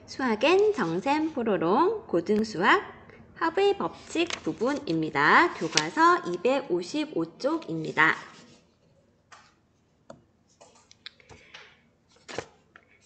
수학엔 정샘 포로롱 고등수학 합의 법칙 부분입니다. 교과서 255쪽입니다.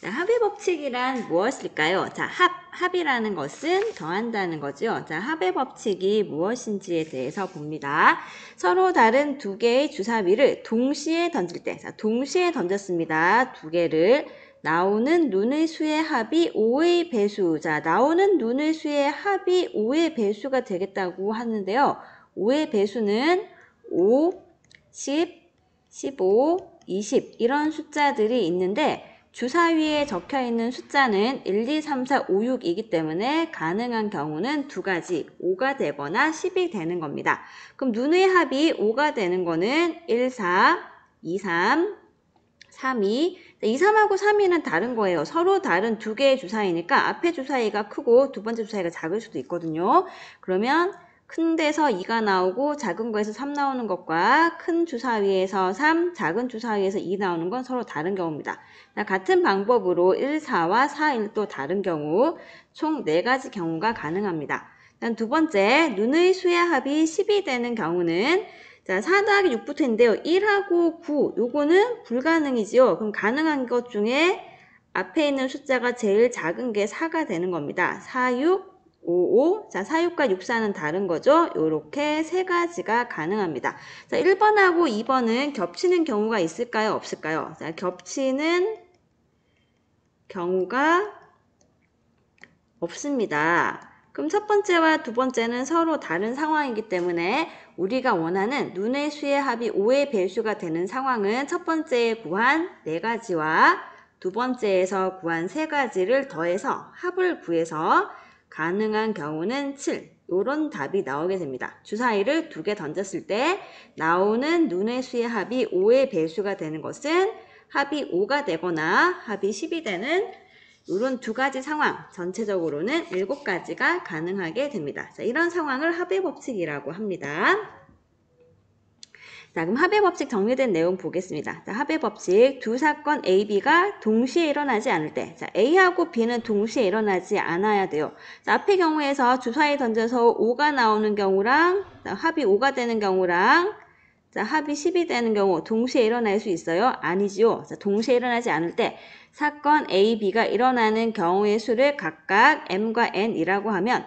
자, 합의 법칙이란 무엇일까요? 자, 합이라는 것은 더한다는 거죠. 자, 합의 법칙이 무엇인지에 대해서 봅니다. 서로 다른 두 개의 주사위를 동시에 던질 때, 자, 동시에 던졌습니다. 두 개를. 나오는 눈의 수의 합이 5의 배수. 자, 나오는 눈의 수의 합이 5의 배수가 되겠다고 하는데요. 5의 배수는 5, 10, 15, 20 이런 숫자들이 있는데 주사위에 적혀있는 숫자는 1, 2, 3, 4, 5, 6이기 때문에 가능한 경우는 두 가지, 5가 되거나 10이 되는 겁니다. 그럼 눈의 합이 5가 되는 거는 1, 4, 2, 3, 3, 2. 2, 3하고 3, 2는 다른 거예요. 서로 다른 두 개의 주사위니까 앞에 주사위가 크고 두 번째 주사위가 작을 수도 있거든요. 그러면 큰 데서 2가 나오고 작은 거에서 3 나오는 것과 큰 주사위에서 3, 작은 주사위에서 2 나오는 건 서로 다른 경우입니다. 같은 방법으로 1, 4와 4, 1도 다른 경우 총 4가지 경우가 가능합니다. 두 번째, 눈의 수의 합이 10이 되는 경우는 자, 4 더하기 6 붙어있는데요. 1하고 9, 요거는 불가능이지요. 그럼 가능한 것 중에 앞에 있는 숫자가 제일 작은 게 4가 되는 겁니다. 4, 6, 5, 5. 자, 4, 6과 6, 4는 다른 거죠. 요렇게 세 가지가 가능합니다. 자, 1번하고 2번은 겹치는 경우가 있을까요? 없을까요? 자, 겹치는 경우가 없습니다. 그럼 첫 번째와 두 번째는 서로 다른 상황이기 때문에 우리가 원하는 눈의 수의 합이 5의 배수가 되는 상황은 첫 번째에 구한 4가지와 두 번째에서 구한 3가지를 더해서 합을 구해서 가능한 경우는 7. 이런 답이 나오게 됩니다. 주사위를 2개 던졌을 때 나오는 눈의 수의 합이 5의 배수가 되는 것은 합이 5가 되거나 합이 10이 되는 이런 두 가지 상황, 전체적으로는 7가지가 가능하게 됩니다. 자, 이런 상황을 합의 법칙이라고 합니다. 자, 그럼 합의 법칙 정리된 내용 보겠습니다. 자, 합의 법칙 두 사건 A, B가 동시에 일어나지 않을 때, 자, A하고 B는 동시에 일어나지 않아야 돼요. 자, 앞의 경우에서 주사위 던져서 5가 나오는 경우랑, 자, 합이 5가 되는 경우랑, 자, 합이 10이 되는 경우 동시에 일어날 수 있어요? 아니지요. 자, 동시에 일어나지 않을 때 사건 A, B가 일어나는 경우의 수를 각각 M과 N이라고 하면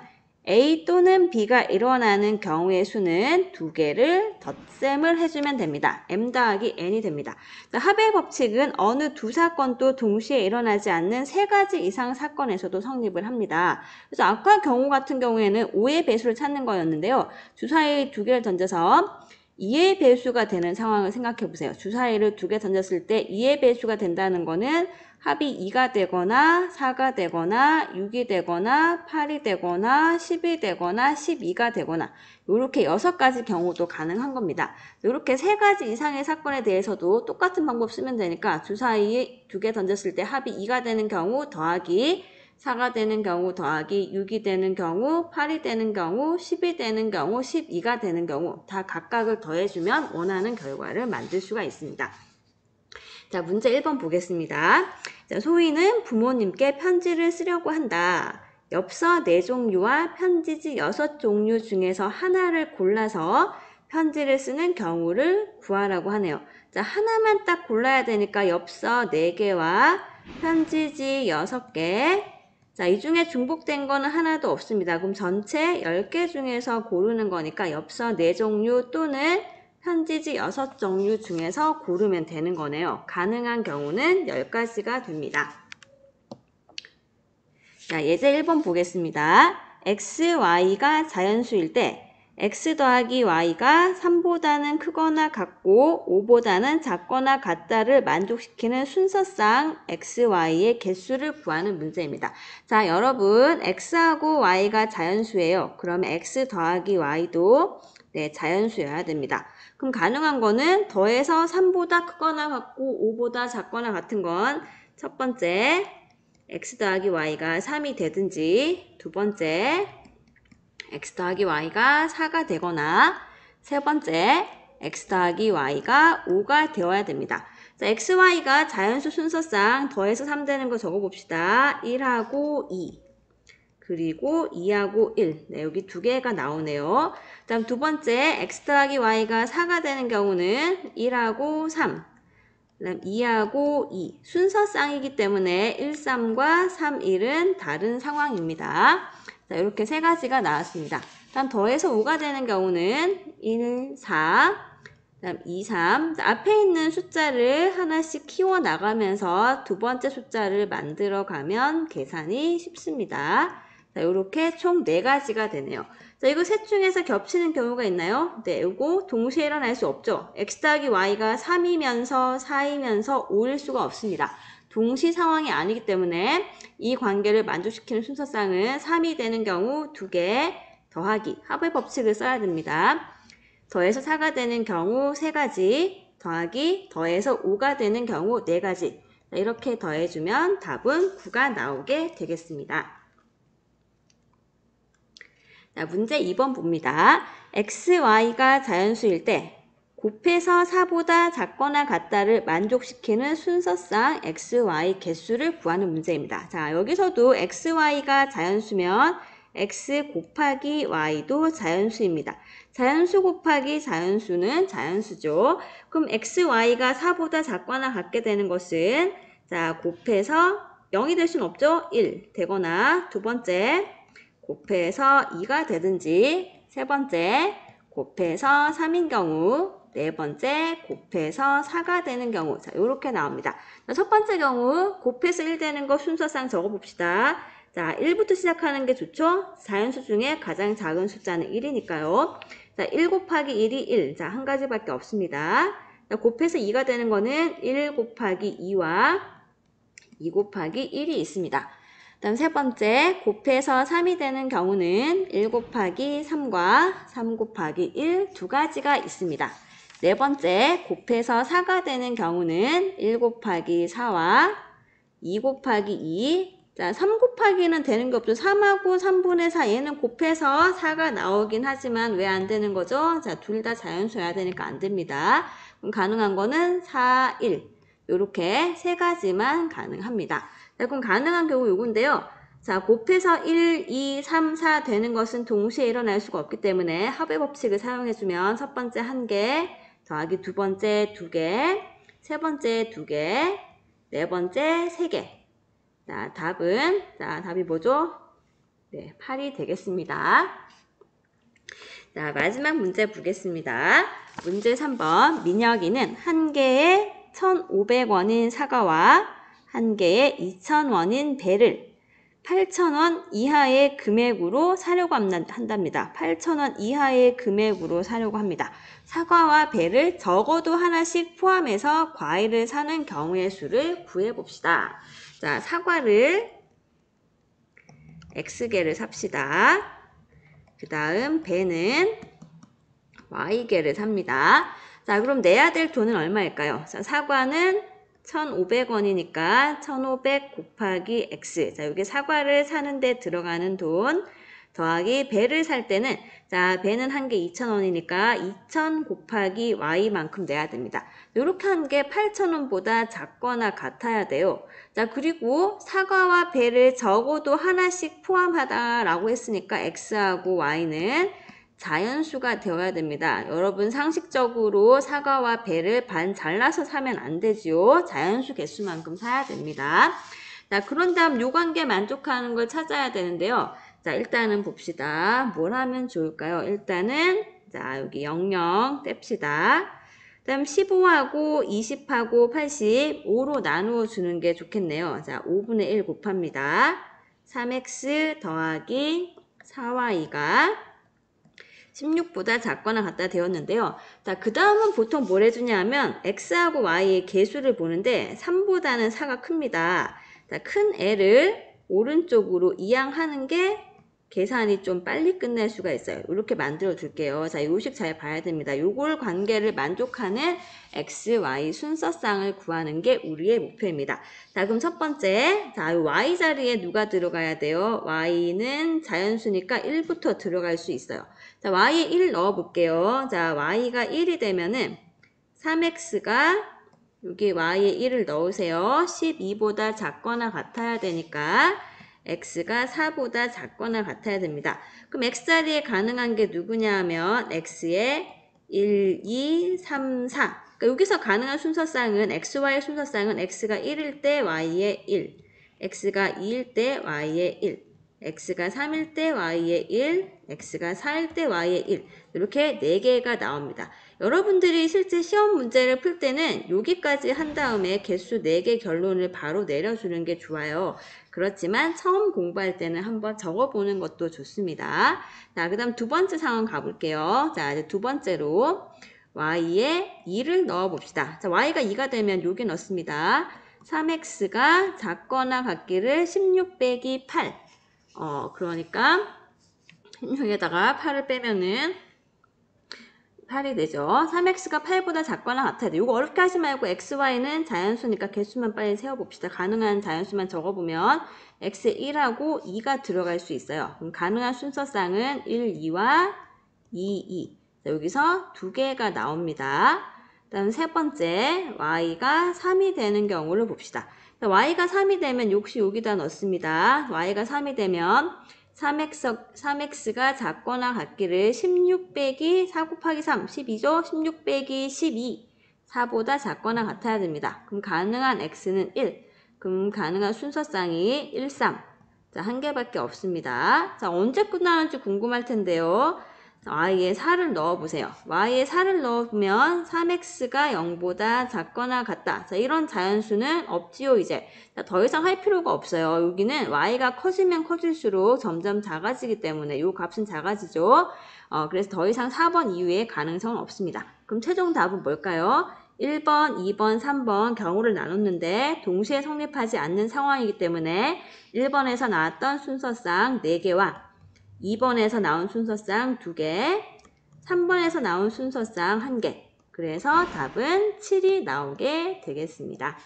A 또는 B가 일어나는 경우의 수는 2개를 덧셈을 해주면 됩니다. M 더하기 N이 됩니다. 자, 합의 법칙은 어느 두 사건도 동시에 일어나지 않는 3가지 이상 사건에서도 성립을 합니다. 그래서 아까 경우 같은 경우에는 5의 배수를 찾는 거였는데요. 주사위 2개를 던져서 2의 배수가 되는 상황을 생각해 보세요. 주사위를 2개 던졌을 때 2의 배수가 된다는 거는 합이 2가 되거나 4가 되거나 6이 되거나 8이 되거나 10이 되거나 12가 되거나 이렇게 6가지 경우도 가능한 겁니다. 이렇게 3가지 이상의 사건에 대해서도 똑같은 방법 쓰면 되니까 주사위 2개 던졌을 때 합이 2가 되는 경우 더하기 4가 되는 경우 더하기 6이 되는 경우 8이 되는 경우 10이 되는 경우 12가 되는 경우 다 각각을 더해주면 원하는 결과를 만들 수가 있습니다. 자, 문제 1번 보겠습니다. 자, 소희는 부모님께 편지를 쓰려고 한다. 엽서 4종류와 편지지 6종류 중에서 하나를 골라서 편지를 쓰는 경우를 구하라고 하네요. 자, 하나만 딱 골라야 되니까 엽서 4개와 편지지 6개. 자, 이 중에 중복된 거는 하나도 없습니다. 그럼 전체 10개 중에서 고르는 거니까 엽서 4종류 또는 편지지 6종류 중에서 고르면 되는 거네요. 가능한 경우는 10가지가 됩니다. 자, 예제 1번 보겠습니다. x, y가 자연수일 때 x 더하기 y가 3보다는 크거나 같고 5보다는 작거나 같다를 만족시키는 순서상 x, y의 개수를 구하는 문제입니다. 자, 여러분 x하고 y가 자연수예요. 그러면 x 더하기 y도 네, 자연수여야 됩니다. 그럼 가능한 거는 더해서 3보다 크거나 같고 5보다 작거나 같은 건 첫 번째 x 더하기 y가 3이 되든지 두 번째 x 더하기 y가 4가 되거나 세 번째 x 더하기 y가 5가 되어야 됩니다. 자, xy가 자연수 순서상 더해서 3 되는 거 적어봅시다. 1하고 2. 그리고 2하고 1. 네, 여기 두 개가 나오네요. 다음 두 번째, x 더하기 y가 4가 되는 경우는 1하고 3. 그다음 2하고 2. 순서쌍이기 때문에 1, 3과 3, 1은 다른 상황입니다. 자, 이렇게 세 가지가 나왔습니다. 다음 더해서 5가 되는 경우는 1, 4, 그다음 2, 3. 자, 앞에 있는 숫자를 하나씩 키워나가면서 두 번째 숫자를 만들어가면 계산이 쉽습니다. 자, 이렇게 총 4가지가 되네요. 자, 이거 셋 중에서 겹치는 경우가 있나요? 네, 이거 동시에 일어날 수 없죠. x 더하기 y가 3이면서 4이면서 5일 수가 없습니다. 동시 상황이 아니기 때문에 이 관계를 만족시키는 순서쌍은 3이 되는 경우 2개 더하기 합의 법칙을 써야 됩니다. 더해서 4가 되는 경우 3가지 더하기 더해서 5가 되는 경우 4가지. 자, 이렇게 더해주면 답은 9가 나오게 되겠습니다. 자, 문제 2번 봅니다. x, y가 자연수일 때 곱해서 4보다 작거나 같다를 만족시키는 순서상 x, y 개수를 구하는 문제입니다. 자, 여기서도 x, y가 자연수면 x 곱하기 y도 자연수입니다. 자연수 곱하기 자연수는 자연수죠. 그럼 x, y가 4보다 작거나 같게 되는 것은 자, 곱해서 0이 될 수는 없죠. 1 되거나 두 번째 곱해서 2가 되든지 세 번째 곱해서 3인 경우 네 번째 곱해서 4가 되는 경우 자 이렇게 나옵니다. 자, 첫 번째 경우 곱해서 1 되는 거 순서상 적어봅시다. 자 1부터 시작하는 게 좋죠. 자연수 중에 가장 작은 숫자는 1이니까요. 자 1 곱하기 1이 1. 자 한 가지밖에 없습니다. 자, 곱해서 2가 되는 거는 1 곱하기 2와 2 곱하기 1이 있습니다. 다음 세 번째 곱해서 3이 되는 경우는 1 곱하기 3과 3 곱하기 1 두 가지가 있습니다. 네 번째 곱해서 4가 되는 경우는 1 곱하기 4와 2 곱하기 2 자, 3 곱하기는 되는 게 없죠. 3하고 3분의 4 얘는 곱해서 4가 나오긴 하지만 왜 안 되는 거죠? 자, 둘 다 자연수여야 되니까 안 됩니다. 그럼 가능한 거는 4, 1 이렇게 세 가지만 가능합니다. 자, 그럼 가능한 경우 요건데요. 자, 곱해서 1, 2, 3, 4 되는 것은 동시에 일어날 수가 없기 때문에 합의 법칙을 사용해주면 첫 번째 1개 더하기 두 번째 2개, 세 번째 2개, 네 번째 3개. 자, 답이 뭐죠? 네, 8이 되겠습니다. 자, 마지막 문제 보겠습니다. 문제 3번. 민혁이는 한 개에 1,500원인 사과와 한 개에 2,000원인 배를 8,000원 이하의 금액으로 사려고 한답니다. 8,000원 이하의 금액으로 사려고 합니다. 사과와 배를 적어도 하나씩 포함해서 과일을 사는 경우의 수를 구해봅시다. 자, 사과를 X개를 삽시다. 그 다음 배는 Y개를 삽니다. 자, 그럼 내야 될 돈은 얼마일까요? 자, 사과는 1,500원이니까 1,500 곱하기 X. 자, 여기 사과를 사는데 들어가는 돈 더하기 배를 살 때는 자, 배는 한 개 2,000원이니까 2,000 곱하기 Y만큼 내야 됩니다. 이렇게 한 게 8,000원보다 작거나 같아야 돼요. 자, 그리고 사과와 배를 적어도 하나씩 포함하다라고 했으니까 X하고 Y는 자연수가 되어야 됩니다. 여러분 상식적으로 사과와 배를 반 잘라서 사면 안 되지요. 자연수 개수만큼 사야 됩니다. 자, 그런 다음 요 관계 만족하는 걸 찾아야 되는데요. 자, 일단은 봅시다. 뭘 하면 좋을까요? 일단은 자, 여기 00 뗍시다. 다음 15하고 20하고 80 5로 나누어 주는 게 좋겠네요. 자, 5분의 1 곱합니다. 3x 더하기 4y가 16보다 작거나 같다 되었는데요. 자, 그 다음은 보통 뭘 해주냐면 x하고 y의 개수를 보는데 3보다는 4가 큽니다. 자, 큰 애를 오른쪽으로 이항하는 게 계산이 좀 빨리 끝낼 수가 있어요. 이렇게 만들어 줄게요. 자, 요식 잘 봐야 됩니다. 요걸 관계를 만족하는 x, y 순서쌍을 구하는 게 우리의 목표입니다. 자, 그럼 첫 번째, 자, 요 y 자리에 누가 들어가야 돼요? y는 자연수니까 1부터 들어갈 수 있어요. 자, y에 1 넣어 볼게요. 자, y가 1이 되면은 3x가 여기 y에 1을 넣으세요. 12보다 작거나 같아야 되니까 x가 4보다 작거나 같아야 됩니다. 그럼 x자리에 가능한 게 누구냐 하면 x의 1, 2, 3, 4. 그러니까 여기서 가능한 순서쌍은 xy의 순서쌍은 x가 1일 때 y의 1, x가 2일 때 y의 1, x가 3일 때 y의 1, x가 4일 때 y의 1 이렇게 4개가 나옵니다. 여러분들이 실제 시험 문제를 풀 때는 여기까지 한 다음에 개수 4개 결론을 바로 내려주는 게 좋아요. 그렇지만 처음 공부할 때는 한번 적어보는 것도 좋습니다. 자, 그 다음 두 번째 상황 가볼게요. 자, 이제 두 번째로 y에 2를 넣어봅시다. 자, y가 2가 되면 여기 넣습니다. 3x가 작거나 같기를 16 빼기 8. 그러니까 여기에다가 8을 빼면은 8이 되죠. 3x가 8보다 작거나 같아야 돼. 이거 어렵게 하지 말고 xy는 자연수니까 개수만 빨리 세워봅시다. 가능한 자연수만 적어보면 x에 1하고 2가 들어갈 수 있어요. 그럼 가능한 순서쌍은 1, 2와 2, 2. 자, 여기서 2개가 나옵니다. 다음 세 번째 y가 3이 되는 경우를 봅시다. 자, y가 3이 되면 역시 여기다 넣습니다. y가 3이 되면 3x가 작거나 같기를 16 빼기 4 곱하기 3, 12죠? 16 빼기 12, 4보다 작거나 같아야 됩니다. 그럼 가능한 x는 1, 그럼 가능한 순서쌍이 1, 3. 자, 한 개밖에 없습니다. 자, 언제 끝나는지 궁금할 텐데요. y에 4를 넣어보세요. y에 4를 넣으면 3x가 0보다 작거나 같다. 자, 이런 자연수는 없지요, 이제. 자, 더 이상 할 필요가 없어요. 여기는 y가 커지면 커질수록 점점 작아지기 때문에 이 값은 작아지죠. 그래서 더 이상 4번 이후에 가능성은 없습니다. 그럼 최종 답은 뭘까요? 1번, 2번, 3번 경우를 나눴는데 동시에 성립하지 않는 상황이기 때문에 1번에서 나왔던 순서쌍 4개와 2번에서 나온 순서쌍 2개, 3번에서 나온 순서쌍 1개. 그래서 답은 7이 나오게 되겠습니다.